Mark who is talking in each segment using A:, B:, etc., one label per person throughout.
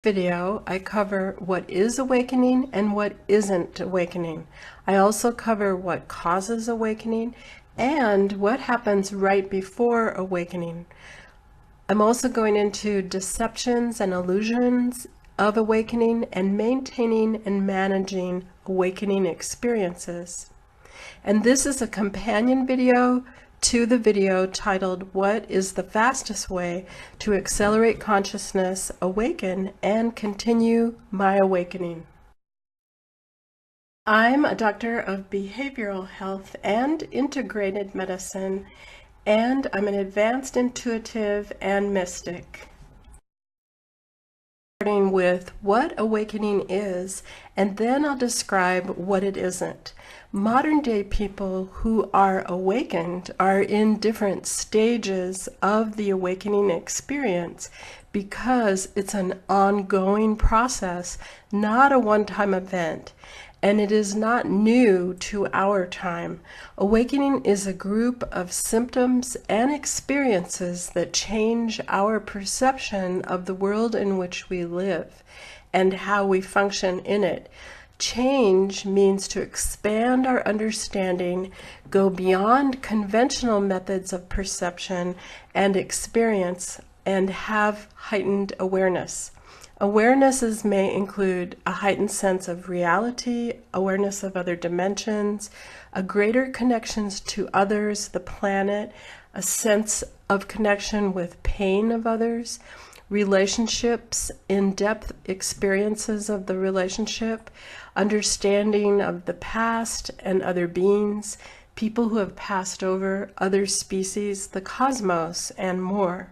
A: Video, I cover what is awakening and what isn't awakening. I also cover what causes awakening and what happens right before awakening. I'm also going into deceptions and illusions of awakening and maintaining and managing awakening experiences. And this is a companion video to the video titled, What is the Fastest Way to Accelerate Consciousness, Awaken, and Continue My Awakening? I'm a doctor of behavioral health and integrated medicine, and I'm an advanced intuitive and mystic. Starting with what awakening is, and then I'll describe what it isn't. Modern day people who are awakened are in different stages of the awakening experience because it's an ongoing process, not a one-time event. And it is not new to our time. Awakening is a group of symptoms and experiences that change our perception of the world in which we live and how we function in it. Change means to expand our understanding, go beyond conventional methods of perception and experience, and have heightened awareness. Awarenesses may include a heightened sense of reality, awareness of other dimensions, a greater connections to others, the planet, a sense of connection with pain of others, relationships, in-depth experiences of the relationship, understanding of the past and other beings, people who have passed over, other species, the cosmos, and more.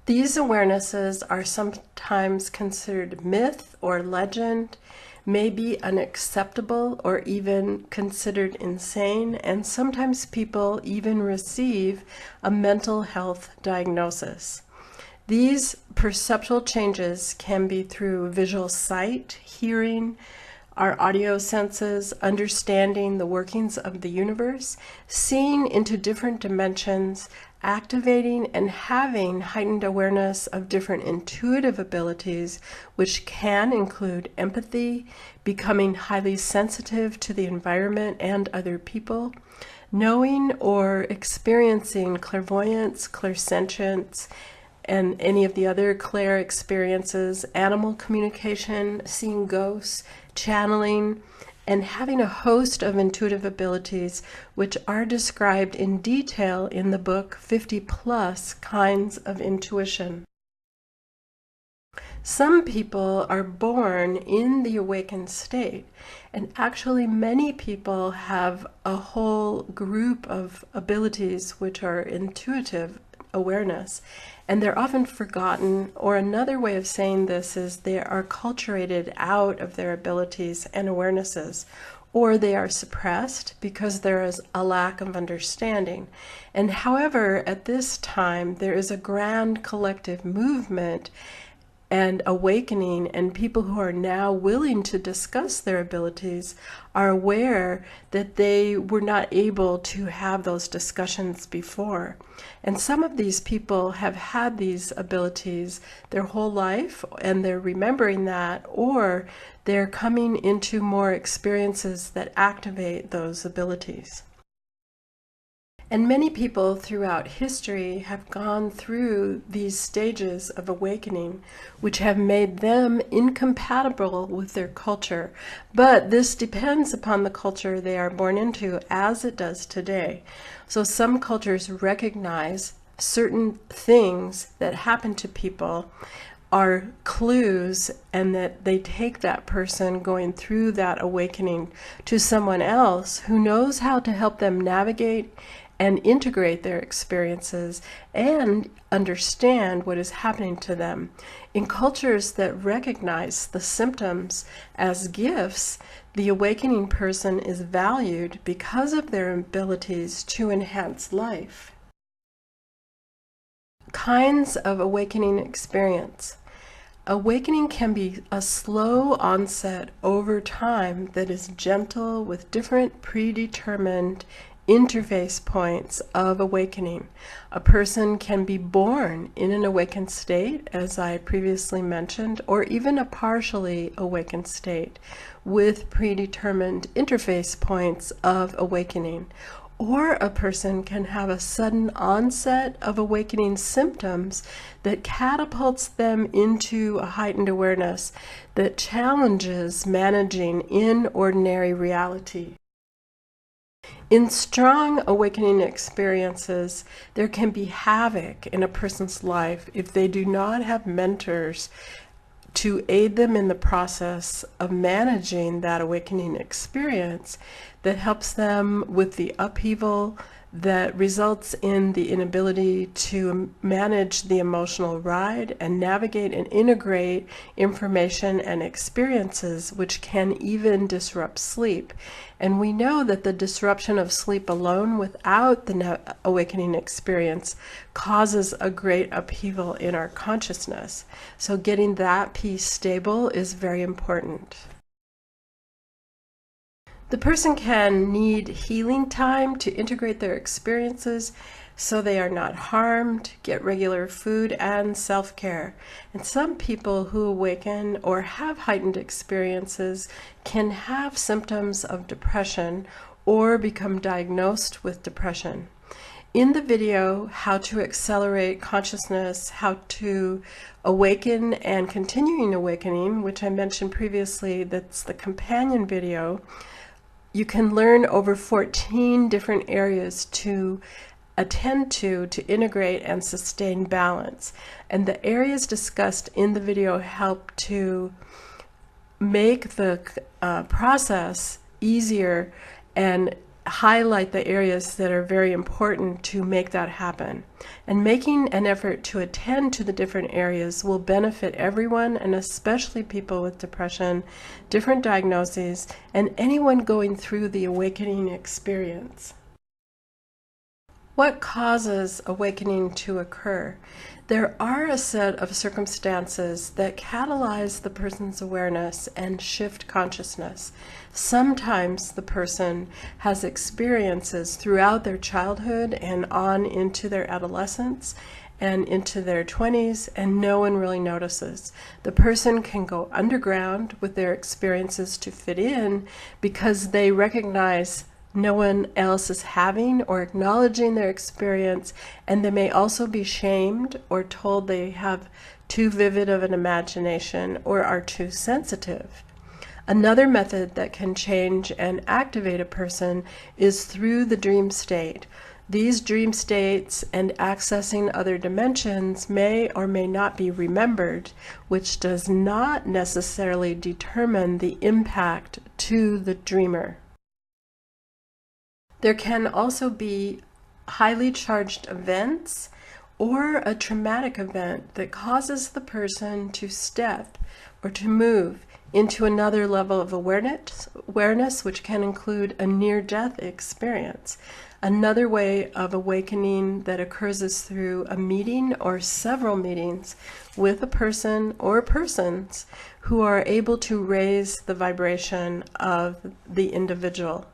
A: These awarenesses are sometimes considered myth or legend, may be unacceptable or even considered insane, and sometimes people even receive a mental health diagnosis. These perceptual changes can be through visual sight, hearing, our audio senses, understanding the workings of the universe, seeing into different dimensions, activating and having heightened awareness of different intuitive abilities, which can include empathy, becoming highly sensitive to the environment and other people, knowing or experiencing clairvoyance, clairsentience, and any of the other clair experiences, animal communication, seeing ghosts, channeling, and having a host of intuitive abilities which are described in detail in the book 50 Plus Kinds of Intuition. Some people are born in the awakened state, and actually many people have a whole group of abilities which are intuitive awareness, and they're often forgotten, or another way of saying this is they are acculturated out of their abilities and awarenesses, or they are suppressed because there is a lack of understanding. And however, at this time, there is a grand collective movement and awakening, and people who are now willing to discuss their abilities are aware that they were not able to have those discussions before. And some of these people have had these abilities their whole life, and they're remembering that, or they're coming into more experiences that activate those abilities. And many people throughout history have gone through these stages of awakening, which have made them incompatible with their culture. But this depends upon the culture they are born into, as it does today. So some cultures recognize certain things that happen to people are clues, and that they take that person going through that awakening to someone else who knows how to help them navigate and integrate their experiences and understand what is happening to them. In cultures that recognize the symptoms as gifts, the awakening person is valued because of their abilities to enhance life. Kinds of awakening experience. Awakening can be a slow onset over time that is gentle with different predetermined interface points of awakening. A person can be born in an awakened state, as I previously mentioned, or even a partially awakened state with predetermined interface points of awakening. Or a person can have a sudden onset of awakening symptoms that catapults them into a heightened awareness that challenges managing in ordinary reality. In strong awakening experiences, there can be havoc in a person's life if they do not have mentors to aid them in the process of managing that awakening experience that helps them with the upheaval that results in the inability to manage the emotional ride and navigate and integrate information and experiences, which can even disrupt sleep. And we know that the disruption of sleep alone without the awakening experience causes a great upheaval in our consciousness. So getting that piece stable is very important. The person can need healing time to integrate their experiences so they are not harmed, get regular food and self-care. And some people who awaken or have heightened experiences can have symptoms of depression or become diagnosed with depression. In the video, How to Accelerate Consciousness, How to Awaken and Continuing Awakening, which I mentioned previously, that's the companion video, you can learn over 14 different areas to attend to integrate and sustain balance. And the areas discussed in the video help to make the process easier and highlight the areas that are very important to make that happen. And making an effort to attend to the different areas will benefit everyone, and especially people with depression, different diagnoses, and anyone going through the awakening experience. What causes awakening to occur? There are a set of circumstances that catalyze the person's awareness and shift consciousness. Sometimes the person has experiences throughout their childhood and on into their adolescence and into their 20s, and no one really notices. The person can go underground with their experiences to fit in because they recognize no one else is having or acknowledging their experience, and they may also be shamed or told they have too vivid of an imagination or are too sensitive. Another method that can change and activate a person is through the dream state. These dream states and accessing other dimensions may or may not be remembered, which does not necessarily determine the impact to the dreamer. There can also be highly charged events or a traumatic event that causes the person to step or to move into another level of awareness, which can include a near-death experience. Another way of awakening that occurs is through a meeting or several meetings with a person or persons who are able to raise the vibration of the individual.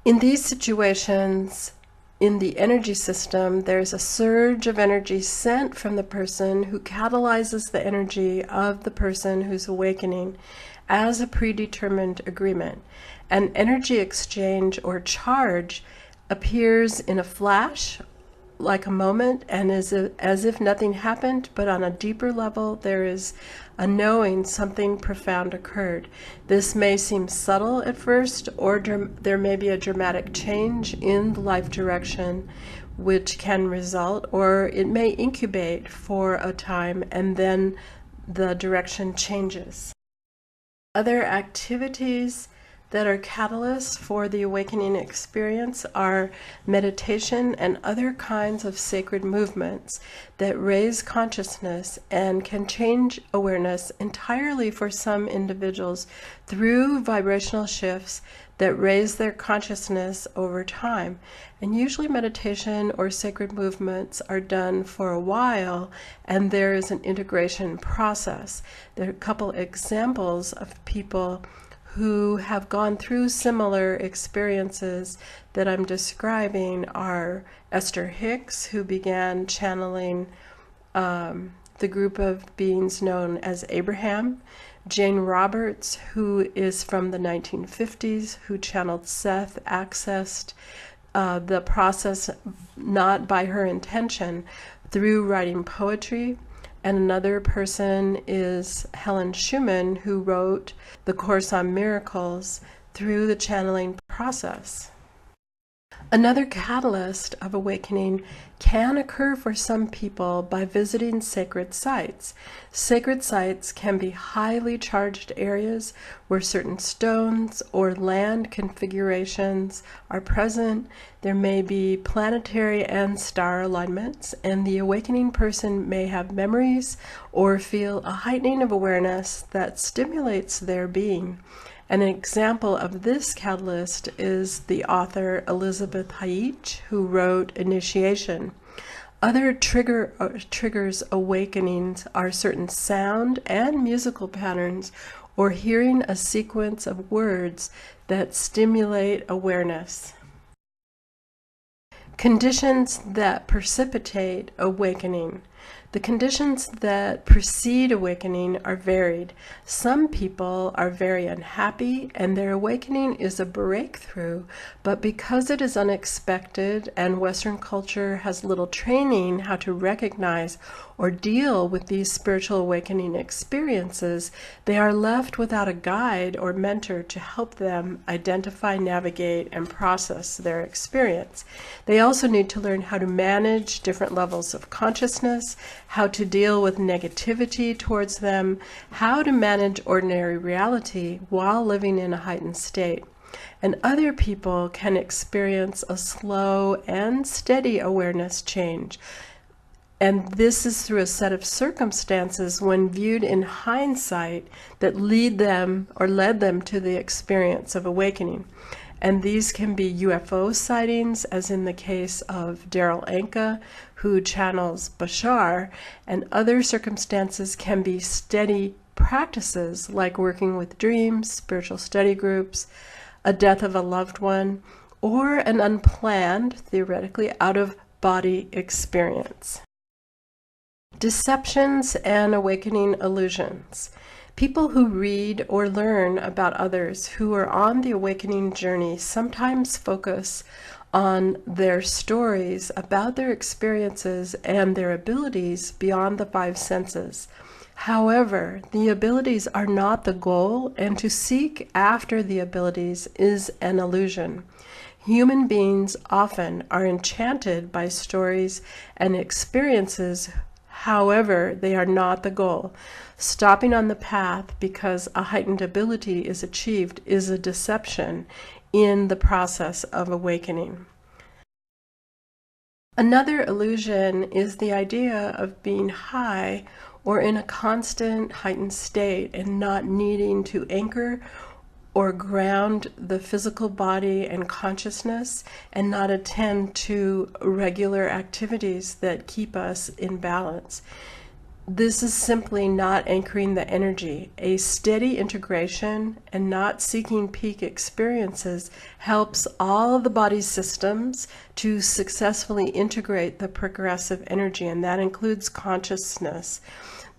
A: In these situations, in the energy system, there's a surge of energy sent from the person who catalyzes the energy of the person who's awakening as a predetermined agreement. An energy exchange or charge appears in a flash, like a moment, and as if nothing happened, but on a deeper level there is a knowing something profound occurred. This may seem subtle at first, or there may be a dramatic change in the life direction which can result, or it may incubate for a time and then the direction changes. Other activities that are catalysts for the awakening experience are meditation and other kinds of sacred movements that raise consciousness and can change awareness entirely for some individuals through vibrational shifts that raise their consciousness over time. And usually meditation or sacred movements are done for a while, and there is an integration process. There are a couple examples of people who have gone through similar experiences that I'm describing are Esther Hicks, who began channeling the group of beings known as Abraham, Jane Roberts, who is from the 1950s, who channeled Seth, accessed the process not by her intention through writing poetry. And another person is Helen Schumann, who wrote the Course on Miracles through the channeling process. Another catalyst of awakening can occur for some people by visiting sacred sites. Sacred sites can be highly charged areas where certain stones or land configurations are present. There may be planetary and star alignments, and the awakening person may have memories or feel a heightening of awareness that stimulates their being. An example of this catalyst is the author Elizabeth Haich, who wrote Initiation. Other triggers awakenings are certain sound and musical patterns, or hearing a sequence of words that stimulate awareness. Conditions that precipitate awakening. The conditions that precede awakening are varied. Some people are very unhappy and their awakening is a breakthrough, but because it is unexpected and Western culture has little training how to recognize or deal with these spiritual awakening experiences, they are left without a guide or mentor to help them identify, navigate, and process their experience. They also need to learn how to manage different levels of consciousness, how to deal with negativity towards them, how to manage ordinary reality while living in a heightened state. And other people can experience a slow and steady awareness change. And this is through a set of circumstances when viewed in hindsight that led them to the experience of awakening. And these can be UFO sightings, as in the case of Daryl Anka, who channels Bashar, and other circumstances can be steady practices like working with dreams, spiritual study groups, a death of a loved one, or an unplanned, theoretically out-of-body experience. Deceptions and awakening illusions. People who read or learn about others who are on the awakening journey sometimes focus on their stories about their experiences and their abilities beyond the five senses. However, the abilities are not the goal, and to seek after the abilities is an illusion. Human beings often are enchanted by stories and experiences. However, they are not the goal. Stopping on the path because a heightened ability is achieved is a deception in the process of awakening. Another illusion is the idea of being high or in a constant heightened state and not needing to anchor or ground the physical body and consciousness and not attend to regular activities that keep us in balance. This is simply not anchoring the energy. A steady integration and not seeking peak experiences helps all of the body's systems to successfully integrate the progressive energy, and that includes consciousness.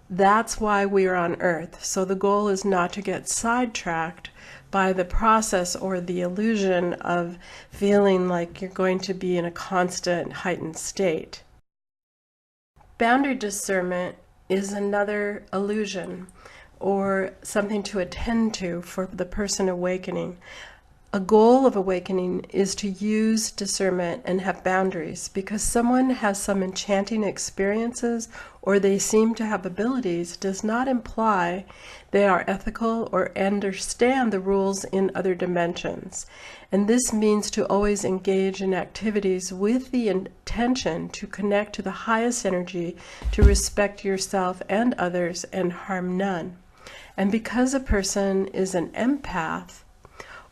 A: That's why we are on Earth. So the goal is not to get sidetracked by the process or the illusion of feeling like you're going to be in a constant heightened state. Boundary discernment is another illusion or something to attend to for the person awakening. A goal of awakening is to use discernment and have boundaries. Because someone has some enchanting experiences or they seem to have abilities does not imply they are ethical or understand the rules in other dimensions. And this means to always engage in activities with the intention to connect to the highest energy, to respect yourself and others, and harm none. And because a person is an empath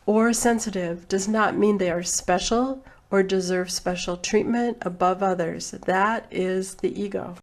A: or sensitive does not mean they are special or deserve special treatment above others. That is the ego.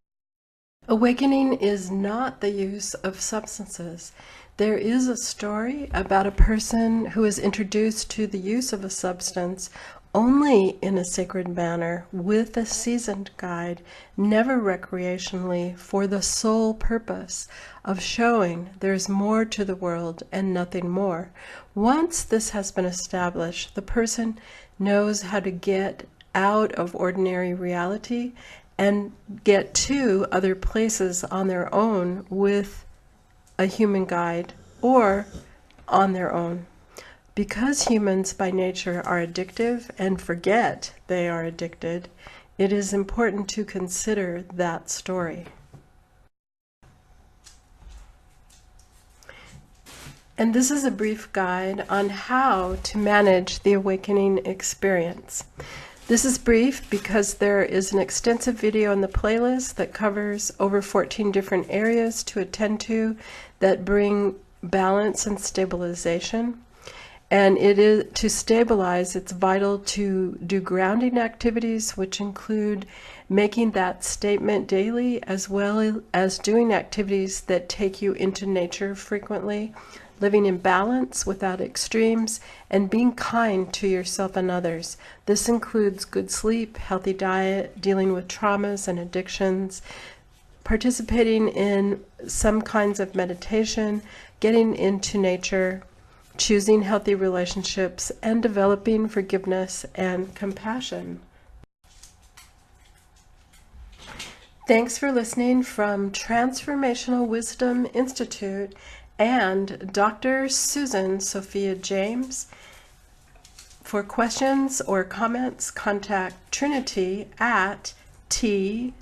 A: Awakening is not the use of substances. There is a story about a person who is introduced to the use of a substance only in a sacred manner with a seasoned guide, never recreationally, for the sole purpose of showing there's more to the world and nothing more. Once this has been established, the person knows how to get out of ordinary reality and get to other places on their own with a human guide or on their own. Because humans by nature are addictive and forget they are addicted, it is important to consider that story. And this is a brief guide on how to manage the awakening experience. This is brief because there is an extensive video in the playlist that covers over 14 different areas to attend to that bring balance and stabilization. And it is to stabilize, it's vital to do grounding activities, which include making that statement daily, as well as doing activities that take you into nature frequently, living in balance without extremes, and being kind to yourself and others. This includes good sleep, healthy diet, dealing with traumas and addictions, participating in some kinds of meditation, getting into nature, choosing healthy relationships, and developing forgiveness and compassion. Thanks for listening from Transformational Wisdom Institute and Dr. Susan Sophia James. For questions or comments, contact Trinity at twi.education.